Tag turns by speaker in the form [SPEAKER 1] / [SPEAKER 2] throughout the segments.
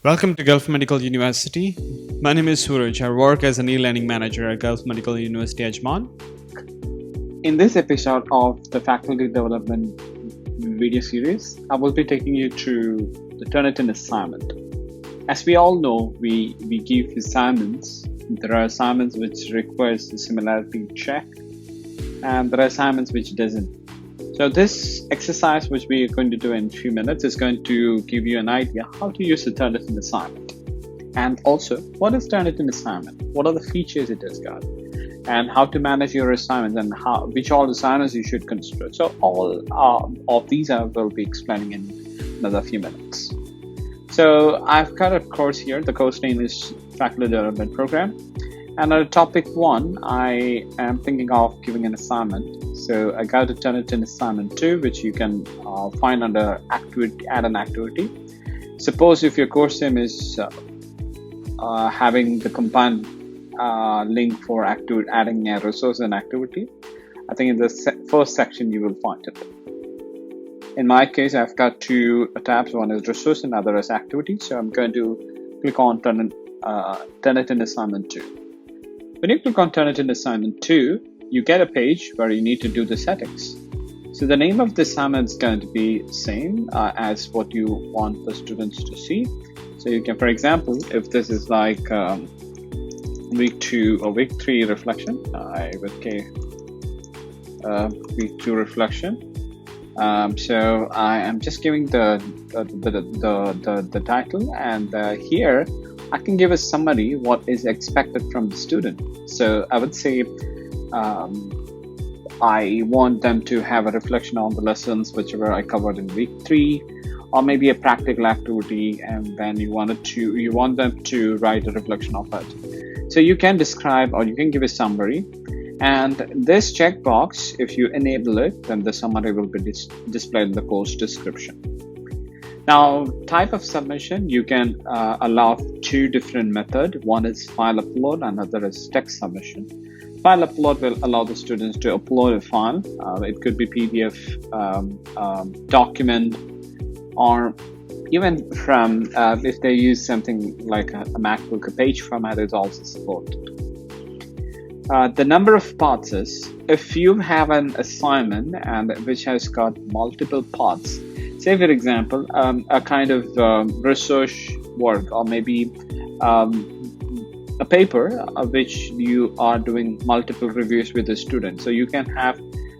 [SPEAKER 1] Welcome to Gulf Medical University. My name is Suraj. I work as an e-learning manager at Gulf Medical University Ajman. In this episode of the Faculty Development video series, I will be taking you through the Turnitin Assignment. As we all know, we give assignments. There are assignments which requires the similarity check, and there are assignments which doesn't. So this exercise, which we are going to do in a few minutes, is going to give you an idea how to use the Turnitin Assignment. And also, what is Turnitin Assignment? What are the features it has got? And how to manage your assignments and which all assignments you should consider. So all of these I will be explaining in another few minutes. So I've got a course here. The course name is Faculty Development Program. And on topic 1, I am thinking of giving an assignment. So I got a Turnitin Assignment 2, which you can find under activity, add an activity. Suppose if your course name is having the combined link for adding a resource and activity, I think in the first section you will find it. In my case, I've got two tabs. One is resource and other is activity. So I'm going to click on Turnitin Assignment 2. When you click on Turnitin Assignment 2, you get a page where you need to do the settings. So the name of the assignment is going to be same as what you want the students to see. So you can, for example, if this is like week 2 or week 3 reflection, I would say week 2 reflection. So I am just giving the title, and here I can give a summary what is expected from the student. So I would say I want them to have a reflection on the lessons whichever I covered in week 3, or maybe a practical activity, and then you want them to write a reflection of it. So you can describe or you can give a summary, and this checkbox, if you enable it, then the summary will be displayed in the course description. Now, type of submission, you can allow 2 different methods. One is file upload, another is text submission. File upload will allow the students to upload a file. It could be PDF, document, or even from if they use something like a MacBook, a page format is also supported. The number of parts is, if you have an assignment and which has got multiple parts, say for example, a kind of research work, or maybe a paper which you are doing multiple reviews with the student. So you can have,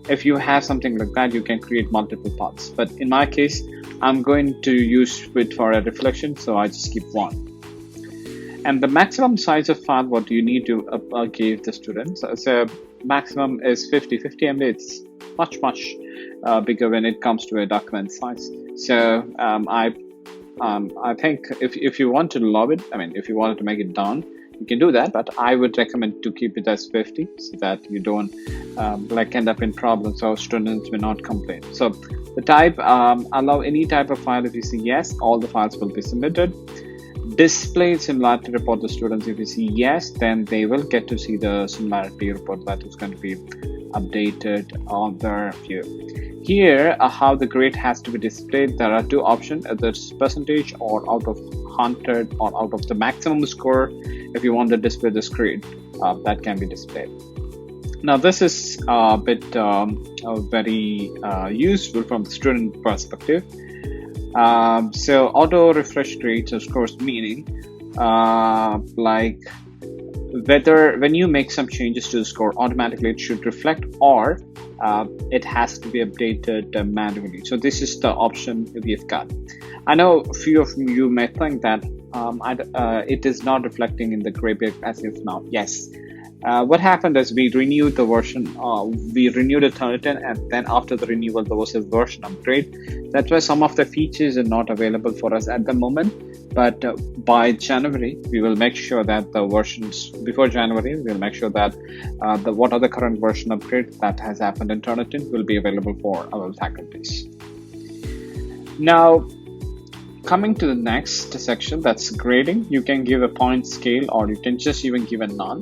[SPEAKER 1] if you have something like that, you can create multiple parts. But in my case, I'm going to use it for a reflection, so I just keep 1. And the maximum size of file, what you need to give the students. So maximum is 50 MB. It's much bigger when it comes to a document size. So I think if you want to love it, if you wanted to make it down, you can do that. But I would recommend to keep it as 50 so that you don't end up in problems or students will not complain. So the type, allow any type of file. If you see yes, all the files will be submitted. Display similarity report to students. If you see yes, then they will get to see the similarity report that is going to be updated on their view. Here, how the grade has to be displayed, there are 2 options, either percentage or out of 100 or out of the maximum score. If you want to display this grade, that can be displayed. Now this is a bit very useful from the student perspective. So auto refresh grades, of course, meaning like whether when you make some changes to the score, automatically it should reflect, or it has to be updated manually. So this is the option we've got. I know a few of you may think that it is not reflecting in the grade as if now. Yes. What happened is we renewed the version, we renewed the Turnitin, and then after the renewal there was a version upgrade. That's why some of the features are not available for us at the moment. But by January, we will make sure that the versions, before January, we'll make sure that what are the current version upgrade that has happened in Turnitin will be available for our faculties. Now, coming to the next section, that's grading. You can give a point scale, or you can just even give a none.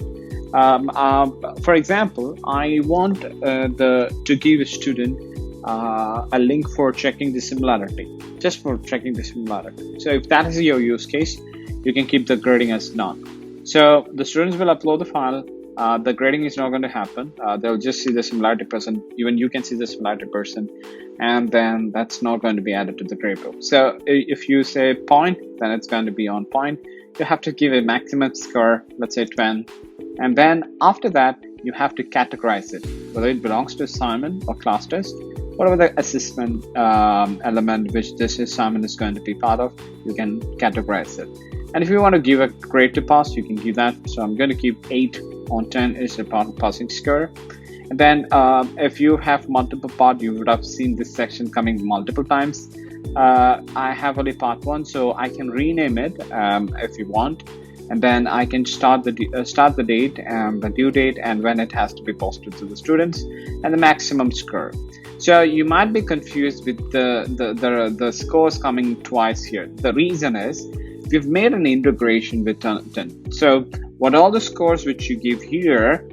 [SPEAKER 1] For example, I want to give a student a link for checking the similarity, just for checking the similarity. So if that is your use case, you can keep the grading as none. So the students will upload the file. The grading is not going to happen. They'll just see the similarity percent. Even you can see the similarity percent, and then that's not going to be added to the grade book. So if you say point, then it's going to be on point. You have to give a maximum score, let's say 10, and then after that you have to categorize it, whether it belongs to assignment or class test, whatever the assessment element which this assignment is going to be part of, you can categorize it. And if you want to give a grade to pass, you can give that. So I'm going to keep 8 on 10 is the passing score. And then if you have multiple part, you would have seen this section coming multiple times. I have only part 1, so I can rename it if you want, and then I can start the date and the due date and when it has to be posted to the students and the maximum score. So you might be confused with the scores coming twice here. The reason is we've made an integration with Turnitin. So what all the scores which you give here,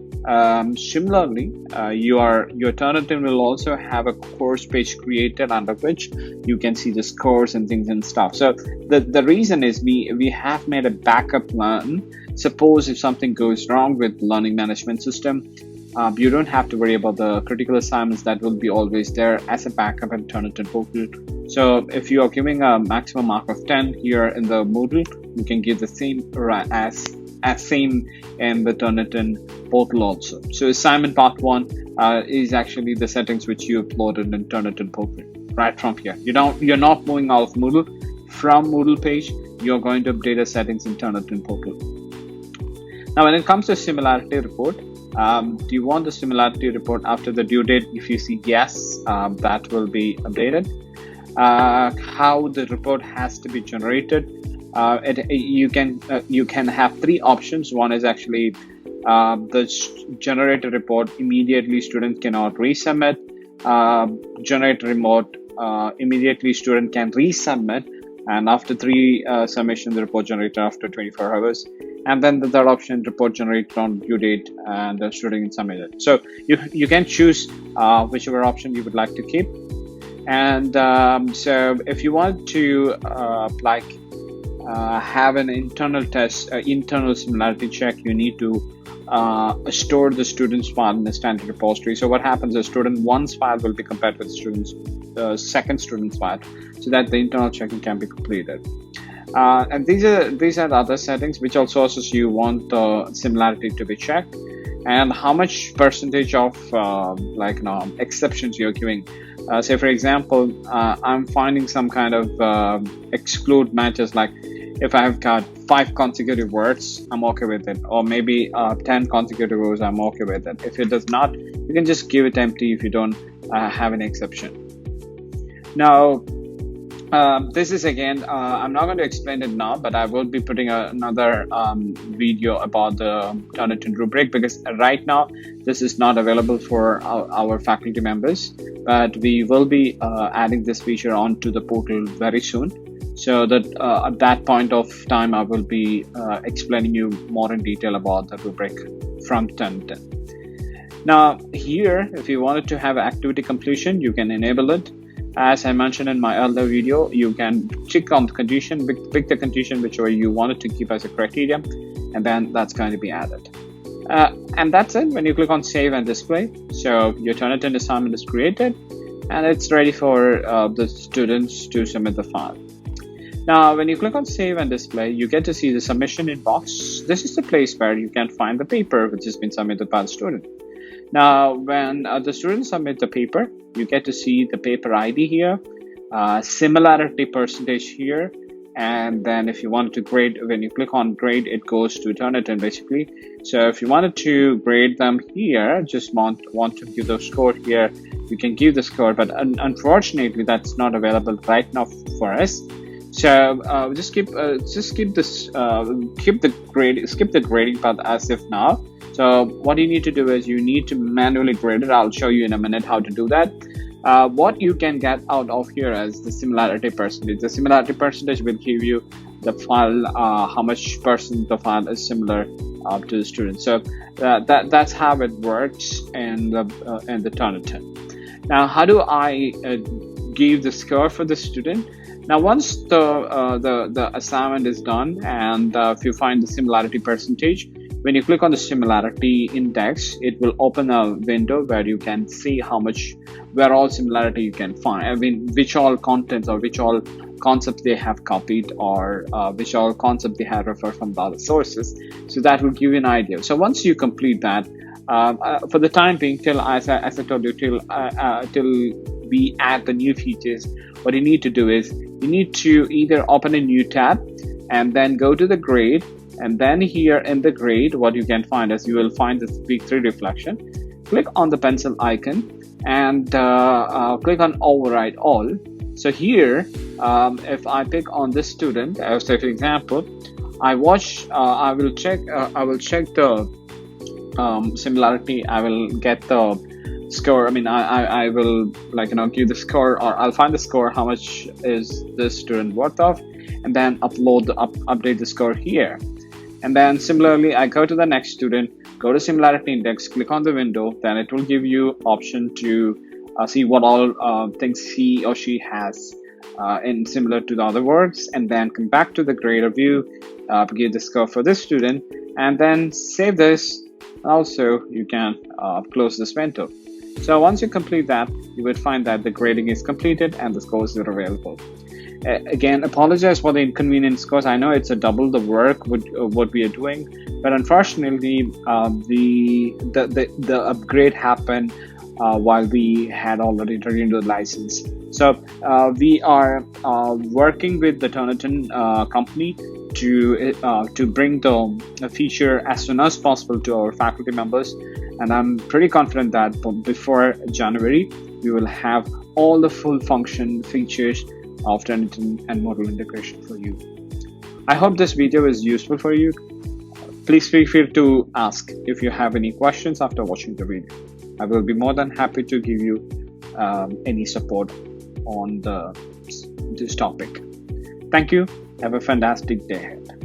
[SPEAKER 1] similarly, your Turnitin will also have a course page created under which you can see the scores and things and stuff. So the reason is we have made a backup plan. Suppose if something goes wrong with learning management system, you don't have to worry about the critical assignments. That will be always there as a backup in Turnitin portal. So if you are giving a maximum mark of 10 here in the Moodle, you can give the same as same in the Turnitin portal also. So assignment part 1 is actually the settings which you uploaded in Turnitin portal right from here. You're not moving out of Moodle. From Moodle page, you're going to update the settings in Turnitin portal. Now when it comes to similarity report, do you want the similarity report after the due date? If you see yes, that will be updated. How the report has to be generated, you can have 3 options. One is actually the generated report immediately student cannot resubmit. Generate remote immediately student can resubmit, and after 3 submission the report generated after 24 hours. And then the third option, report generated on due date and the student can submit it. So you can choose whichever option you would like to keep. And so if you want to have an internal test, internal similarity check, you need to store the student's file in the standard repository. So what happens is student 1's file will be compared with student's second student's file, so that the internal checking can be completed. And these are the other settings which also says you want the similarity to be checked, and how much percentage of exceptions you're giving. Say for example, I'm finding some kind of exclude matches, like if I have got 5 consecutive words, I'm okay with it, or maybe 10 consecutive rows, I'm okay with it. If it does not, you can just give it empty if you don't have an exception. Now this is again, I'm not going to explain it now, but I will be putting another video about the Turnitin rubric, because right now this is not available for our faculty members, but we will be adding this feature onto the portal very soon. So that at that point of time, I will be explaining you more in detail about the rubric from Turnitin. Now here, if you wanted to have activity completion, you can enable it. As I mentioned in my earlier video, you can click on the condition, pick the condition whichever you wanted to keep as a criteria, and then that's going to be added. And that's it. When you click on save and display, so your Turnitin assignment is created and it's ready for the students to submit the file. Now, when you click on save and display, you get to see the submission inbox. This is the place where you can find the paper which has been submitted by the student. Now, when the students submit the paper, you get to see the paper ID here, similarity percentage here, and then if you wanted to grade, when you click on grade, it goes to Turnitin basically. So if you wanted to grade them here, just want to give the score here, you can give the score, but unfortunately that's not available right now for us. So skip the grading part as if now. So what you need to do is you need to manually grade it. I'll show you in a minute how to do that. What you can get out of here is the similarity percentage. The similarity percentage will give you the file, how much percent the file is similar to the student. So that's how it works in the Turnitin. Now, how do I give the score for the student? Now, once the assignment is done, and if you find the similarity percentage, when you click on the similarity index, it will open a window where you can see where all similarity you can find. I mean, which all contents or which all concepts they have copied, or which all concepts they have referred from the other sources. So that will give you an idea. So once you complete that, for the time being, as I told you, till we add the new features, what you need to do is you need to either open a new tab and then go to the grade, and then here in the grade, what you can find is you will find this big 3 reflection. Click on the pencil icon and click on override all. So here, if I pick on this student, so for example, I will check the similarity. I will get the score. I mean, I will give the score, or I'll find the score. How much is this student worth of, and then update the score here. And then similarly, I go to the next student, go to similarity index, click on the window. Then it will give you option to see what all things he or she has in similar to the other works, and then come back to the grader view, give the score for this student, and then save this. Also, you can close this window. So once you complete that, you would find that the grading is completed and the scores are available. Again, apologize for the inconvenience, because I know it's a double the work with what we are doing, but unfortunately, the upgrade happened while we had already turned into the license. So we are working with the Turnitin company to bring the feature as soon as possible to our faculty members, and I'm pretty confident that before January we will have all the full function features of Turnitin and model integration for you. I hope this video is useful for you. Please feel free to ask if you have any questions after watching the video. I will be more than happy to give you any support on this topic. Thank you. Have a fantastic day ahead.